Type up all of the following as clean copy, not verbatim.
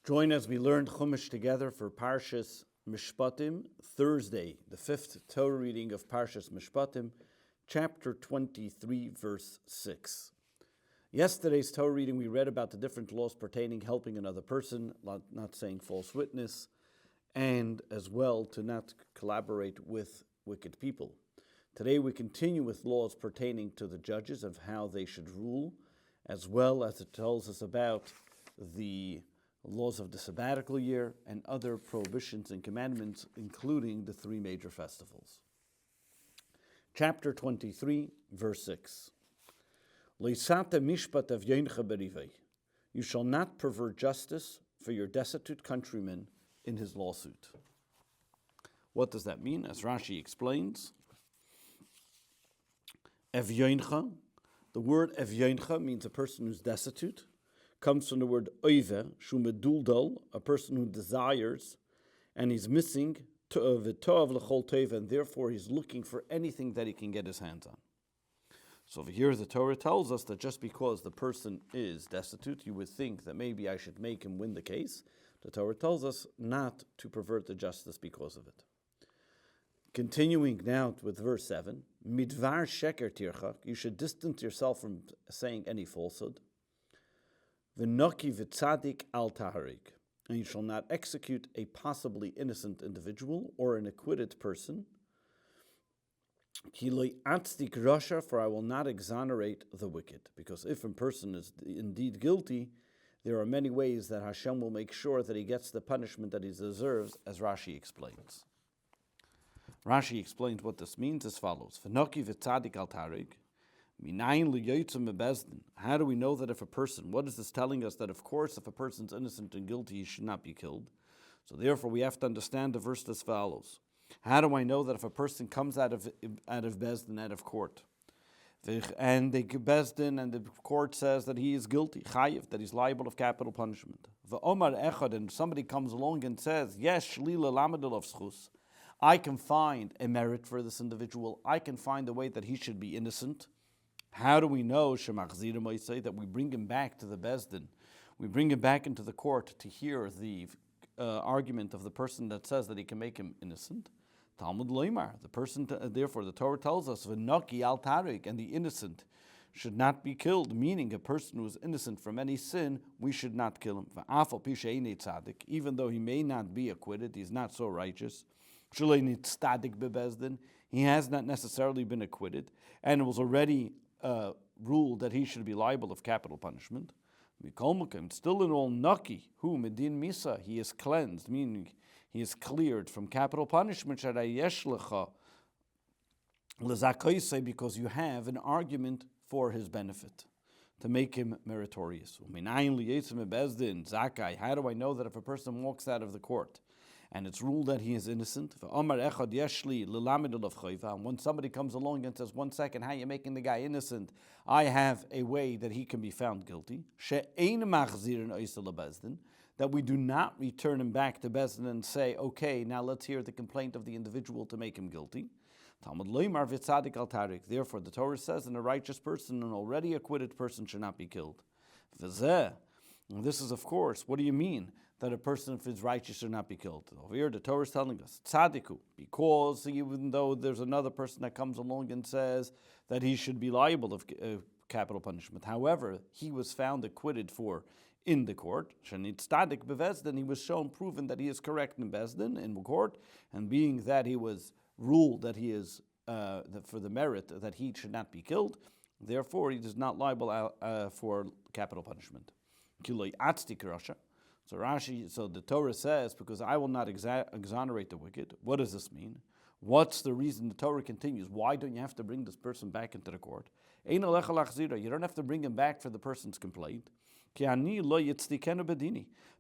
Join as we learn Chumash together for Parshas Mishpatim, Thursday, the fifth Torah reading of Parshas Mishpatim, chapter 23, verse 6. Yesterday's Torah reading, we read about the different laws pertaining helping another person, not saying false witness, and as well to not collaborate with wicked people. Today we continue with laws pertaining to the judges of how they should rule, as well as it tells us about the laws of the sabbatical year and other prohibitions and commandments, including the three major festivals. Chapter 23, verse 6. You shall not pervert justice for your destitute countryman in his lawsuit. What does that mean? As Rashi explains, Evyoincha, the word Evyoincha means a person who's destitute, comes from the word oive, shumeduldal, a person who desires, and he's missing v'toav l'chol teva, and therefore he's looking for anything that he can get his hands on. So over here the Torah tells us that just because the person is destitute, you would think that maybe I should make him win the case. The Torah tells us not to pervert the justice because of it. Continuing now with verse 7, midvar sheker tirchak, you should distance yourself from saying any falsehood. V'noki v'tzadik al taharik, and you shall not execute a possibly innocent individual or an acquitted person. Ki lo atzdik rasha, for I will not exonerate the wicked. Because if a person is indeed guilty, there are many ways that Hashem will make sure that he gets the punishment that he deserves, as Rashi explains. Rashi explains what this means as follows. V'noki v'tzadik al taharik. How do we know that if a person, what is this telling us? That of course if a person's innocent and guilty, he should not be killed. So therefore we have to understand the verse as follows. How do I know that if a person comes out of Bezdin, out of court, and the Bezdin and the court says that he is guilty, chayiv, that he's liable of capital punishment, and somebody comes along and says, yes, shlila lamadil of schus, I can find a merit for this individual, I can find a way that he should be innocent. How do we know that we bring him back to the Bezdin? We bring him back into the court to hear the argument of the person that says that he can make him innocent. Talmud Loimar, the person, therefore the Torah tells us, V'noki al tarik, and the innocent should not be killed, meaning a person who is innocent from any sin, we should not kill him. V'afal pi she'einei tzadik, even though he may not be acquitted, he's not so righteous. Shalei nitztadik bebezdin, he has not necessarily been acquitted, and it was already ruled that he should be liable of capital punishment. Still in all naki, who medin misa, he is cleansed, meaning he is cleared from capital punishment. Because you have an argument for his benefit to make him meritorious. How do I know that if a person walks out of the court and it's ruled that he is innocent? And when somebody comes along and says, 1 second, how are you making the guy innocent? I have a way that he can be found guilty. That we do not return him back to Bezdin and say, okay, now let's hear the complaint of the individual to make him guilty. Therefore, the Torah says, in a righteous person, an already acquitted person should not be killed. And this is, of course, what do you mean? That a person, if is righteous, should not be killed. Over here, the Torah is telling us, tzadiku, because even though there's another person that comes along and says that he should be liable of capital punishment. However, he was found acquitted in the court. Shanit tzadik bevezdin, he was proven that he is correct in Bezdin, in the court, and being that he was ruled that he is, for the merit that he should not be killed, therefore he is not liable for capital punishment. Kiloi atzdik rasha. So the Torah says, because I will not exonerate the wicked. What does this mean? What's the reason? The Torah continues. Why don't you have to bring this person back into the court? You don't have to bring him back for the person's complaint.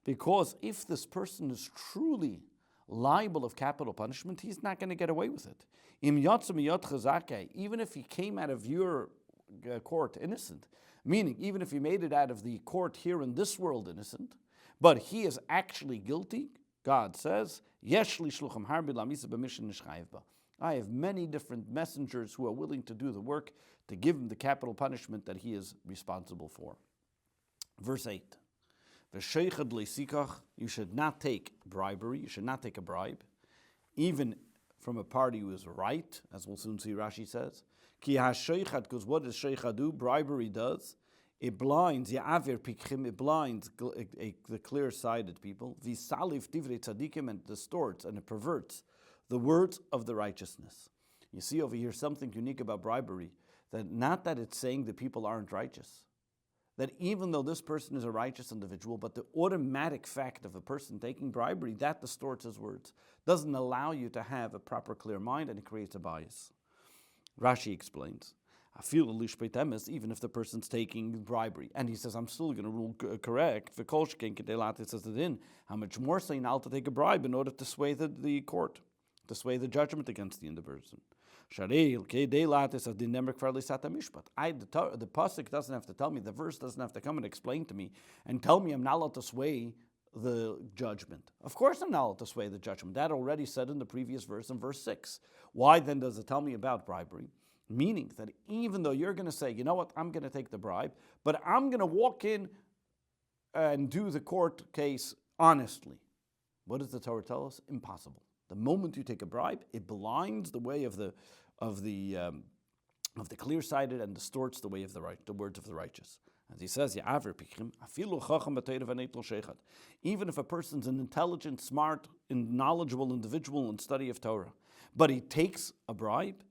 Because if this person is truly liable of capital punishment, he's not going to get away with it. Even if he came out of your court innocent, meaning even if he made it out of the court here in this world innocent, but he is actually guilty, God says, I have many different messengers who are willing to do the work to give him the capital punishment that he is responsible for. Verse 8. V'sheichad leisikach, you should not take bribery, you should not take a bribe, even from a party who is right, as we'll soon see Rashi says. Ki ha-sheichad, because what does sheichad do? Bribery does. It blinds, ya'avir pikchim, it blinds the clear-sighted people. V'salif divrei tzadikim, and distorts and it perverts the words of the righteousness. You see over here something unique about bribery, that not that it's saying that people aren't righteous, that even though this person is a righteous individual, but the automatic fact of a person taking bribery, that distorts his words, doesn't allow you to have a proper clear mind, and it creates a bias. Rashi explains, I feel even if the person's taking bribery, and he says, I'm still going to rule correct, how much more say now to take a bribe in order to sway the court, to sway the judgment against the other person. The pasuk doesn't have to tell me, the verse doesn't have to come and explain to me and tell me I'm not allowed to sway the judgment. Of course I'm not allowed to sway the judgment. That already said in the previous verse, in verse 6. Why then does it tell me about bribery? Meaning that even though you're going to say, you know what, I'm going to take the bribe, but I'm going to walk in and do the court case honestly. What does the Torah tell us? Impossible. The moment you take a bribe, it blinds the way of the clear-sighted and distorts the way of the words of the righteous. As he says, even if a person's an intelligent, smart, and knowledgeable individual in study of Torah, but he takes a bribe,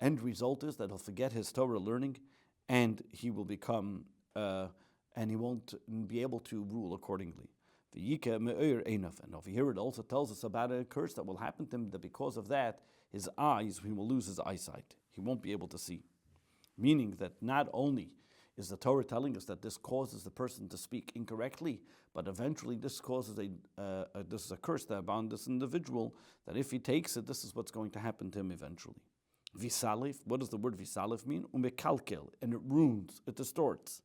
end result is that he'll forget his Torah learning, and he will become, and he won't be able to rule accordingly. And over here it also tells us about a curse that will happen to him, that because of that, his eyes, he will lose his eyesight. He won't be able to see. Meaning that not only is the Torah telling us that this causes the person to speak incorrectly, but eventually this causes this is a curse that upon this individual, that if he takes it, this is what's going to happen to him eventually. Visalif, what does the word visalif mean? Umekalkel, and it ruins, it distorts.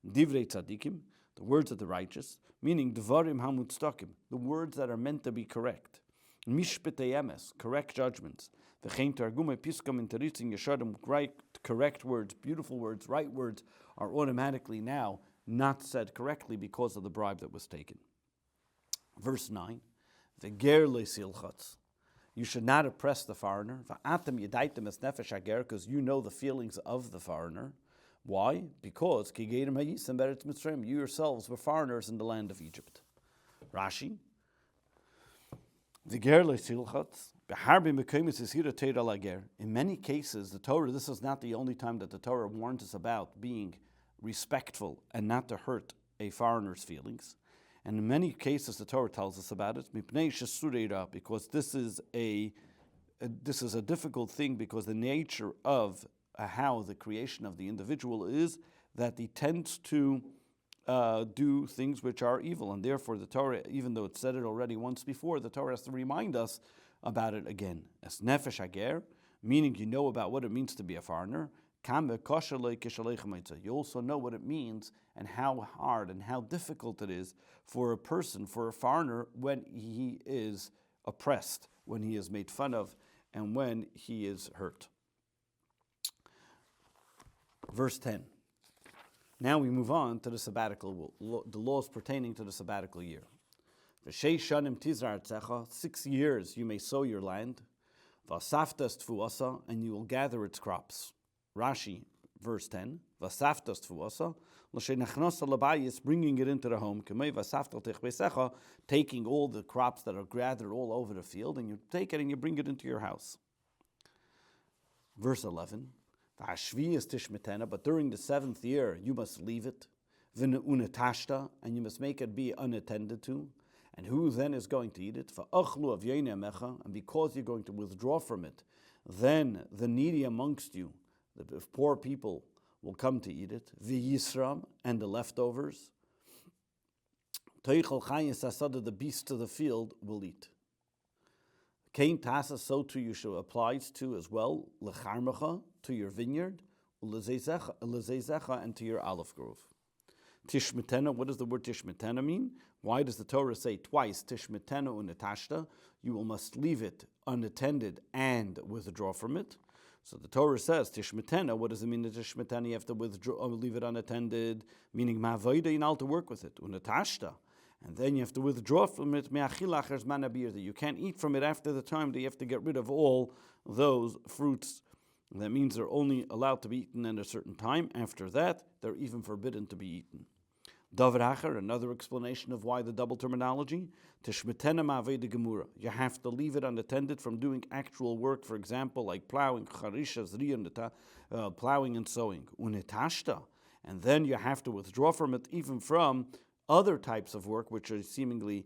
Divrei tzadikim, the words of the righteous, meaning dvarim hamutstakim, the words that are meant to be correct. Mishpatim emes, correct judgments. V'chein targumei piskam interitzin yeshadim, correct words, beautiful words, right words are automatically now not said correctly because of the bribe that was taken. Verse 9, V'ger le'silchatz, you should not oppress the foreigner. V'atem yedaitem es nefesh hager, because you know the feelings of the foreigner. Why? Because you yourselves were foreigners in the land of Egypt. Rashi, in many cases, the Torah, this is not the only time that the Torah warns us about being respectful and not to hurt a foreigner's feelings. And in many cases, the Torah tells us about it, because this is a difficult thing, because the nature of how the creation of the individual is that he tends to do things which are evil, and therefore the Torah, even though it said it already once before, the Torah has to remind us about it again. As nefesh hager, meaning you know about what it means to be a foreigner. You also know what it means and how hard and how difficult it is for a person, for a foreigner, when he is oppressed, when he is made fun of, and when he is hurt. Verse 10. Now we move on to the sabbatical, the laws pertaining to the sabbatical year. 6 years you may sow your land, and you will gather its crops. Rashi, verse 10, bringing it into the home, taking all the crops that are gathered all over the field, and you take it and you bring it into your house. Verse 11, but during the 7th year, you must leave it, and you must make it be unattended to. And who then is going to eat it? And because you're going to withdraw from it, then the needy amongst you, the poor people, will come to eat it. V'yisram, and the leftovers. The beasts of the field will eat. Kain tasa, so too you should applies to as well, lecharmecha, to your vineyard, lezezecha, and to your olive grove. Tishmetena, what does the word tishmetena mean? Why does the Torah say twice, tishmetena unatashta? You must leave it unattended and withdraw from it. So the Torah says, Tishmetena, what does it mean that Tishmetena, you have to withdraw, leave it unattended, meaning Ma'avoida, you're not to work with it, Unatashta. And then you have to withdraw from it, Me'achilachers manabir, that you can't eat from it after the time that you have to get rid of all those fruits. That means they're only allowed to be eaten at a certain time. After that, they're even forbidden to be eaten. Davar Acher, another explanation of why the double terminology. Tishmetena ma'aveda gemura. You have to leave it unattended from doing actual work, for example, like plowing, charisha, zriyah, plowing and sowing. Unetashta. And then you have to withdraw from it even from other types of work, which are seemingly,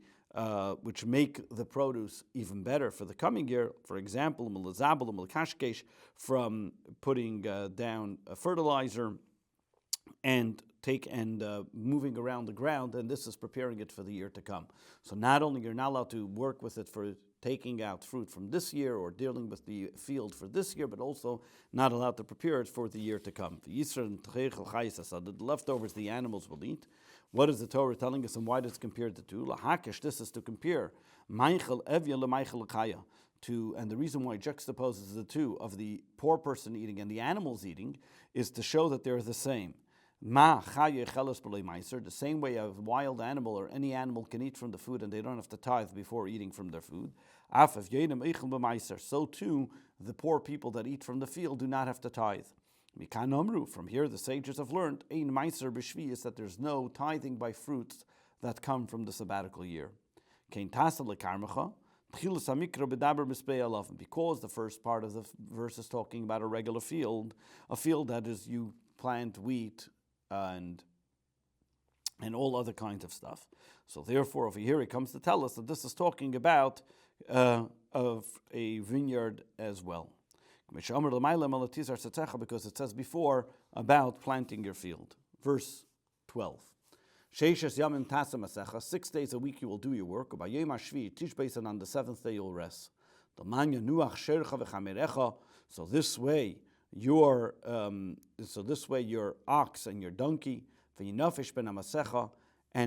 which make the produce even better for the coming year. For example, milazabel, milkashkesh, from putting down a fertilizer and moving around the ground, and this is preparing it for the year to come. So not only you're not allowed to work with it for taking out fruit from this year or dealing with the field for this year, but also not allowed to prepare it for the year to come. The leftovers the animals will eat. What is the Torah telling us, and why does it compare the two? Lahakish, this is to compare Meichel Evya leMeichel Chaya. And the reason why it juxtaposes the two of the poor person eating and the animals eating is to show that they're the same. The same way a wild animal or any animal can eat from the food and they don't have to tithe before eating from their food. So too, the poor people that eat from the field do not have to tithe. From here, the sages have learned that there's no tithing by fruits that come from the sabbatical year. Because the first part of the verse is talking about a regular field, a field that is you plant wheat and all other kinds of stuff. So therefore, over here, it comes to tell us that this is talking about of a vineyard as well. Because it says before about planting your field. Verse 12. 6 days a week you will do your work. And on the seventh day you'll rest. So this way your ox and your donkey, and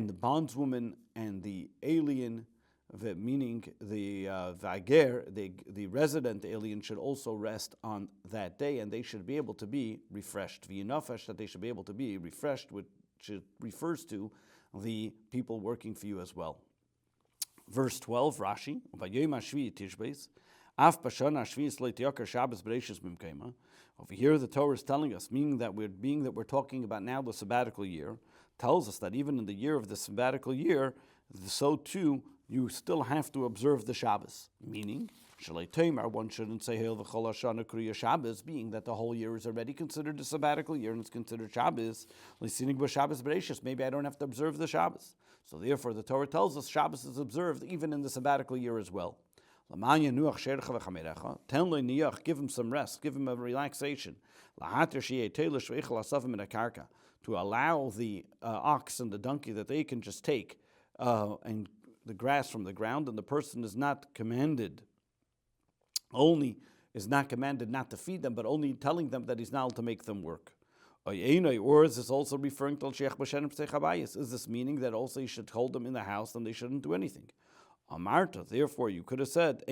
the bondswoman and the alien, meaning the vager, the resident alien, should also rest on that day, and they should be able to be refreshed. That they should be able to be refreshed, which refers to the people working for you as well. Verse 12, Rashi, over here the Torah is telling us, meaning that we're talking about now the sabbatical year, tells us that even in the year of the sabbatical year, so too you still have to observe the Shabbos. Meaning, one shouldn't say Hail v'chol hashana kriya Shabbos, being that the whole year is already considered a sabbatical year and it's considered Shabbos. Maybe I don't have to observe the Shabbos. So therefore, the Torah tells us Shabbos is observed even in the sabbatical year as well. Give him some rest, give him a relaxation. To allow the ox and the donkey that they can just take and the grass from the ground, and the person is not commanded not to feed them, but only telling them that he's not allowed to make them work. Or is this also referring to is this meaning that also you should hold them in the house and they shouldn't do anything? Amarta, therefore you could have said,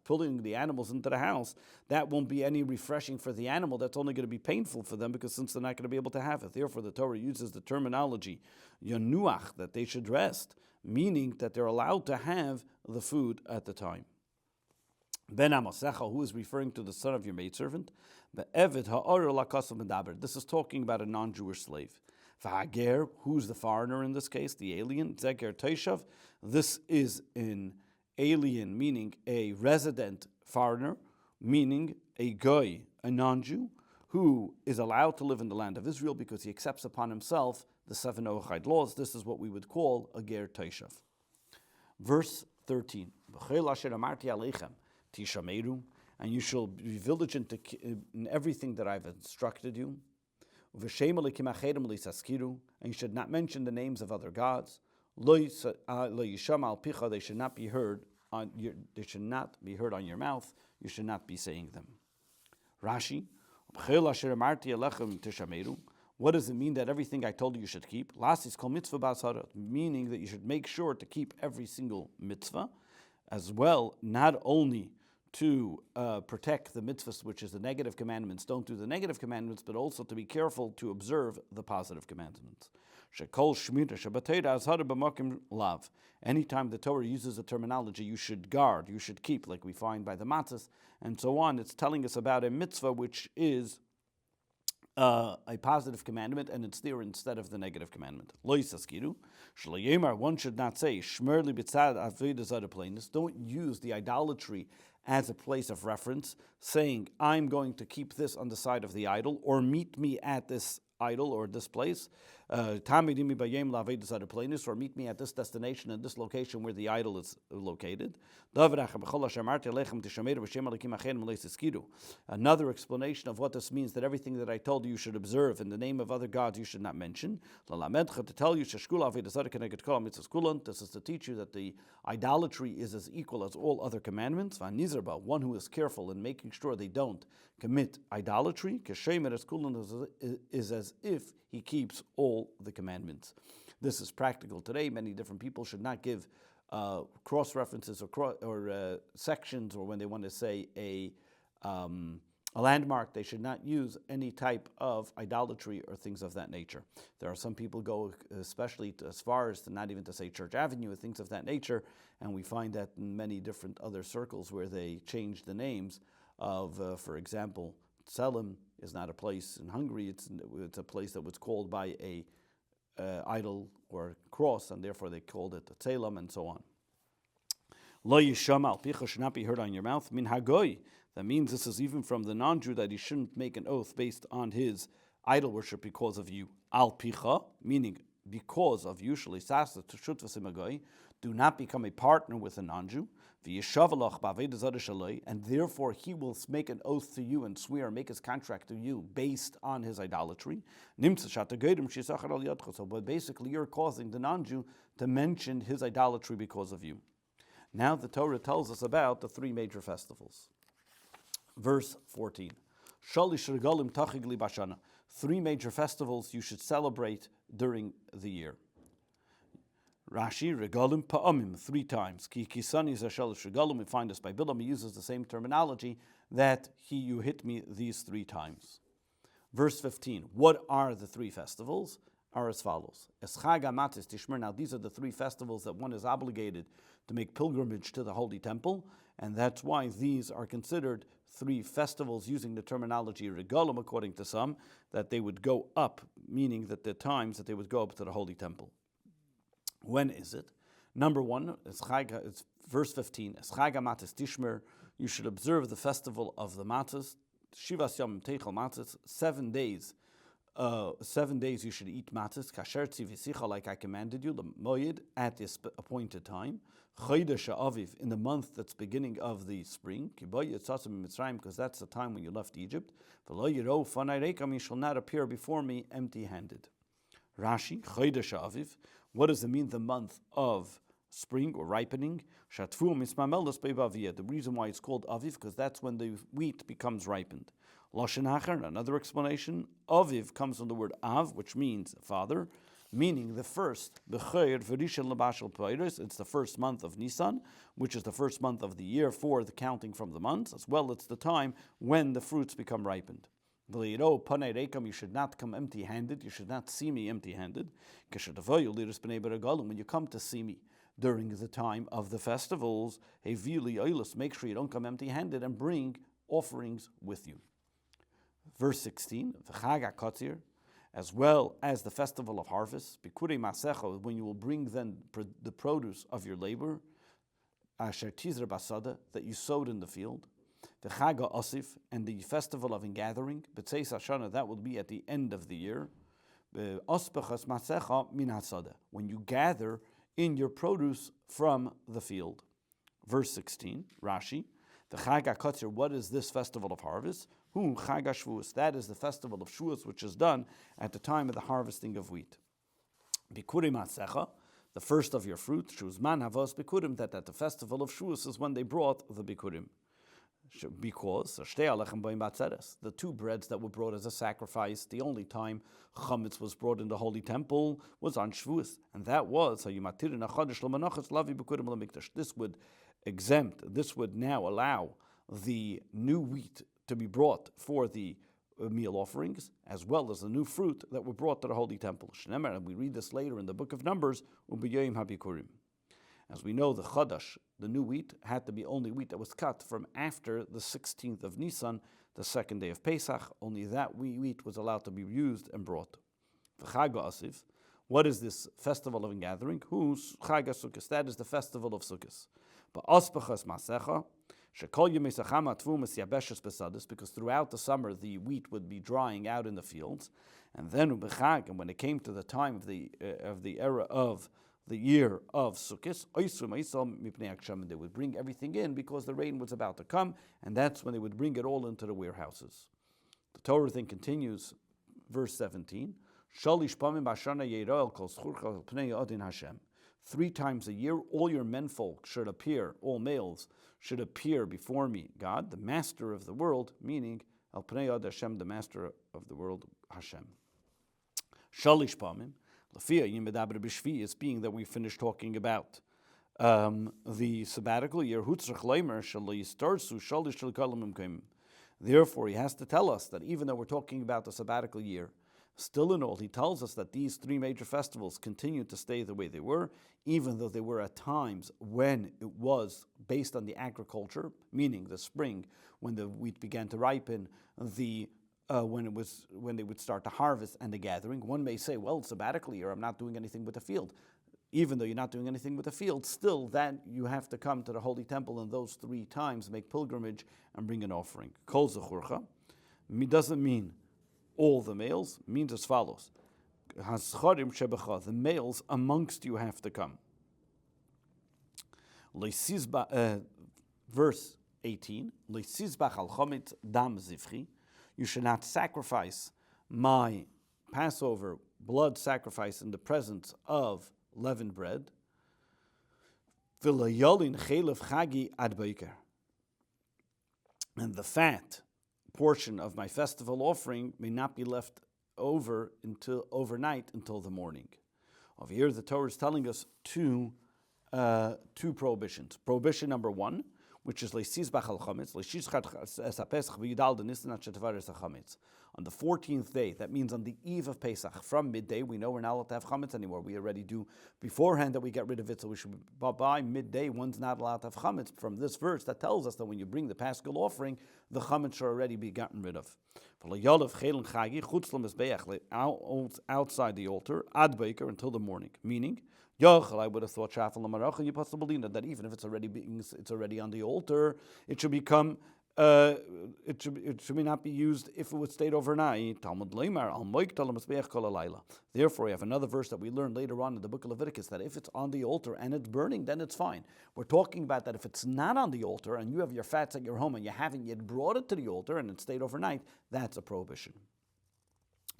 pulling the animals into the house, that won't be any refreshing for the animal, that's only going to be painful for them, because since they're not going to be able to have it. Therefore the Torah uses the terminology, yanuach, that they should rest, meaning that they're allowed to have the food at the time. Ben Amasecha, who is referring to the son of your maidservant, this is talking about a non-Jewish slave. V'hager, who's the foreigner in this case, the alien, Zeger Teishav, this is an alien, meaning a resident foreigner, meaning a goy, a non-Jew, who is allowed to live in the land of Israel because he accepts upon himself the 7 Noachide laws. This is what we would call a ger Teishav. Verse 13, and you shall be vigilant in everything that I've instructed you. And you should not mention the names of other gods. They should not be heard on your mouth. You should not be saying them. Rashi, what does it mean that everything I told you should keep? Meaning that you should make sure to keep every single mitzvah, as well, not only to protect the mitzvahs, which is the negative commandments. Don't do the negative commandments, but also to be careful to observe the positive commandments. Anytime the Torah uses a terminology, you should guard, you should keep, like we find by the matzahs and so on. It's telling us about a mitzvah which is a positive commandment, and it's there instead of the negative commandment. One should not say, don't use the idolatry as a place of reference, saying, I'm going to keep this on the side of the idol, or meet me at this idol or this place, or meet me at this destination and this location where the idol is located. Another explanation of what this means, that everything that I told you should observe in the name of other gods you should not mention. To tell you, this is to teach you that the idolatry is as equal as all other commandments. One who is careful in making sure they don't commit idolatry, is as if he keeps all the commandments. This is practical today. Many different people should not give cross references or sections, or when they want to say a landmark, they should not use any type of idolatry or things of that nature. There are some people go especially as far as to not even to say Church Avenue or things of that nature, and we find that in many different other circles where they change the names of, for example, Tselem is not a place in Hungary, it's a place that was called by a idol or cross, and therefore they called it Tselem and so on. Lo yishama al picha should not be heard on your mouth. Min hagoy. That means this is even from the non-Jew, that he shouldn't make an oath based on his idol worship because of you. Al picha, meaning because of you. Do not become a partner with a non-Jew. And therefore he will make an oath to you and swear, make his contract to you based on his idolatry. So but basically you're causing the non-Jew to mention his idolatry because of you. Now the Torah tells us about the three major festivals. Verse 14. Three major festivals you should celebrate during the year. Rashi, regalim pa'amim, 3 times. Ki kisani zashalish regalim, we find this by Bilam, he uses the same terminology, that you hit me these 3 times. Verse 15, what are the 3 festivals? Are as follows. Eschag HaMatzos Tishmer, now these are the 3 festivals that one is obligated to make pilgrimage to the Holy Temple, and that's why these are considered 3 festivals, using the terminology regalim, according to some, that they would go up, meaning that the times that they would go up to the Holy Temple. When is it? Number 1, it's verse 15. Eschag HaMatzos Tishmer, you should observe the festival of the matzahs. Shivas Yom Teichel Matzahs, 7 days. 7 days you should eat matzahs, kasher tzivisicha, like I commanded you, the moed, at this appointed time. Chodesh Aviv, in the month that's beginning of the spring, because that's the time when you left Egypt. You shall not appear before me empty-handed. Rashi, Chodesh Aviv, what does it mean, the month of spring or ripening? The reason why it's called Aviv, because that's when the wheat becomes ripened. Lashon Hacher, another explanation, Aviv comes from the word Av, which means father, meaning the first, it's the first month of Nisan, which is the first month of the year for the counting from the months, as well it's the time when the fruits become ripened. You should not come empty-handed, you should not see me empty-handed. When you come to see me during the time of the festivals, make sure you don't come empty-handed and bring offerings with you. Verse 16, as well as the festival of harvest, when you will bring then the produce of your labor, that you sowed in the field, the Chaga Osif, and the festival of ingathering, B'tzeis Hashana, that will be at the end of the year, when you gather in your produce from the field. Verse 16, Rashi, the Chag HaKotzir, what is this festival of harvest? Chag HaShavuos, that is the festival of Shavuos, which is done at the time of the harvesting of wheat. Bikurim Atzecha, the first of your fruit, Shuzman Havos Bikurim, that at the festival of Shavuos is when they brought the Bikurim. Because the 2 breads that were brought as a sacrifice, the only time chametz was brought in the Holy Temple was on Shavuos, and that was this would exempt, this would now allow the new wheat to be brought for the meal offerings, as well as the new fruit that were brought to the Holy Temple. And we read this later in the book of Numbers, Ubiyayim HaBikurim. As we know, the Chadash, the new wheat, had to be only wheat that was cut from after the 16th of Nisan, the second day of Pesach. Only that wheat was allowed to be used and brought. Chag Asif, what is this festival of gathering? Who's Chag Sukkot? That is the festival of Sukkot. But Ospachas Masecha, because throughout the summer the wheat would be drying out in the fields, and then and when it came to the time of the era of the year of Sukkot, they would bring everything in because the rain was about to come, and that's when they would bring it all into the warehouses. The Torah then continues, verse 17. 3 times a year, all your menfolk should appear, all males should appear before me, God, the master of the world, meaning Al Pnei Ad Hashem, the master of the world, Hashem. Shalish Pamim, Lafia Yimedaber B'Shvi, is being that we finished talking about the sabbatical year. Hutzrach Leimer Shali Starsu Shalish Shalkalamim Kim. Therefore, he has to tell us that even though we're talking about the sabbatical year, still in all, he tells us that these 3 major festivals continue to stay the way they were, even though they were at times when it was based on the agriculture, meaning the spring, when the wheat began to ripen, when they would start to harvest and the gathering. One may say, well, it's sabbatical year, I'm not doing anything with the field. Even though you're not doing anything with the field, still that you have to come to the Holy Temple in those 3 times, make pilgrimage and bring an offering. Kol Zechurcha doesn't mean all the males, means as follows. The males amongst you have to come. Verse 18. You should not sacrifice my Passover blood sacrifice in the presence of leavened bread. And the fat portion of my festival offering may not be left over until overnight until the morning. Over here, the Torah is telling us two prohibitions. Prohibition number 1, which is on the 14th day, that means on the eve of Pesach, from midday. We know we're not allowed to have chametz anymore. We already do beforehand that we get rid of it, so we should, by midday, one's not allowed to have chametz. From this verse, that tells us that when you bring the Paschal offering, the chametz should already be gotten rid of. Outside the altar, ad baker, until the morning. Meaning, I would have thought that even if it's already on the altar, it should become it should not be used if it would stay overnight. Therefore, we have another verse that we learned later on in the book of Leviticus that if it's on the altar and it's burning, then it's fine. We're talking about that if it's not on the altar and you have your fats at your home and you haven't yet brought it to the altar and it stayed overnight, that's a prohibition.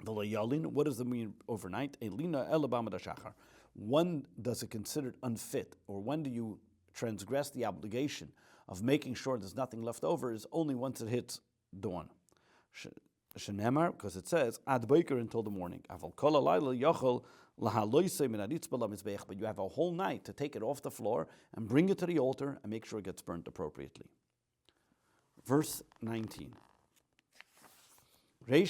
What does it mean overnight? When does it considered unfit, or when do you transgress the obligation of making sure there's nothing left over, is only once it hits dawn. Shenemar, because it says, ad baker, until the morning. But you have a whole night to take it off the floor and bring it to the altar and make sure it gets burnt appropriately. Verse 19. You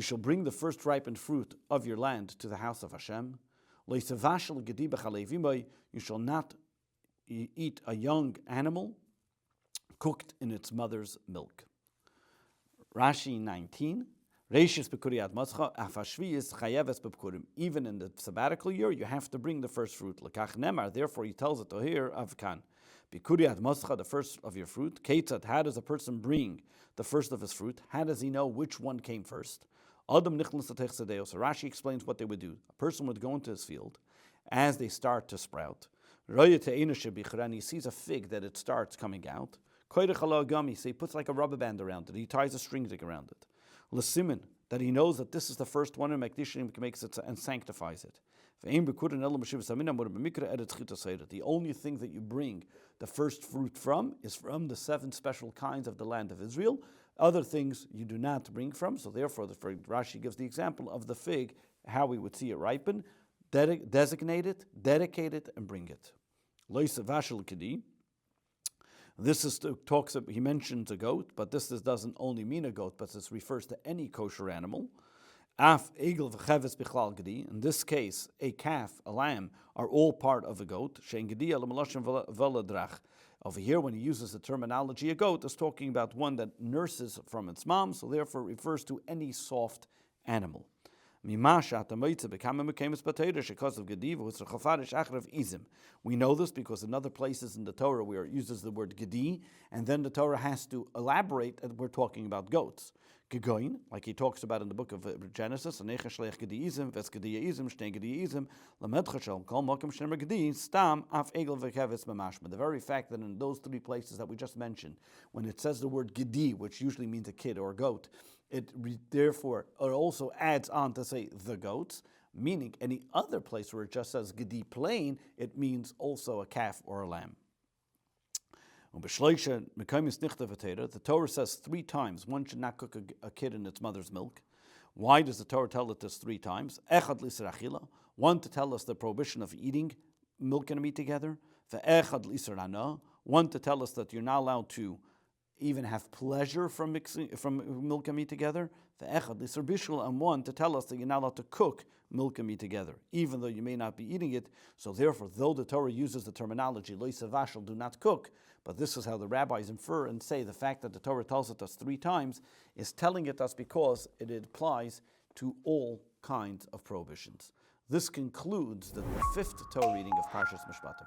shall bring the first ripened fruit of your land to the house of Hashem. You shall not eat a young animal cooked in its mother's milk. Rashi 19. Even in the sabbatical year, you have to bring the first fruit. Therefore, he tells it to here, Avkan. The first of your fruit. Ketzad, how does a person bring the first of his fruit? How does he know which one came first? So Rashi explains what they would do. A person would go into his field as they start to sprout. And he sees a fig that it starts coming out. So he puts like a rubber band around it. He ties a string around it. L'simin, that he knows that this is the first one, and makes it and sanctifies it. The only thing that you bring the first fruit from is from the 7 special kinds of the land of Israel. Other things you do not bring from. So therefore, Rashi gives the example of the fig, how we would see it ripen, designate it, dedicate it, and bring it. This is he mentions a goat, but this doesn't only mean a goat, but this refers to any kosher animal. Af egel v'cheves bichlal gedi. In this case, a calf, a lamb, are all part of a goat. Shein gedi ala meloshem v'ladrach. Over here, when he uses the terminology a goat, is talking about one that nurses from its mom, so therefore it refers to any soft animal. Because of Gedi, we know this because in other places in the Torah where it uses the word Gedi, and then the Torah has to elaborate that we're talking about goats. Gegoin, like he talks about in the book of Genesis, the very fact that in those three places that we just mentioned, when it says the word Gedi, which usually means a kid or a goat, therefore it also adds on to say the goats, meaning any other place where it just says Gedi plain, it means also a calf or a lamb. The Torah says 3 times one should not cook a kid in its mother's milk. Why does the Torah tell it this 3 times? One, to tell us the prohibition of eating milk and meat together. One, to tell us that you're not allowed to even have pleasure from milk and meat together. And one, to tell us that you're not allowed to cook milk and meat together, even though you may not be eating it. So therefore, though the Torah uses the terminology, lo yisavashel, do not cook, but this is how the rabbis infer and say the fact that the Torah tells it us 3 times is telling it us because it applies to all kinds of prohibitions. This concludes the 5th Torah reading of Parshas Mishpatim.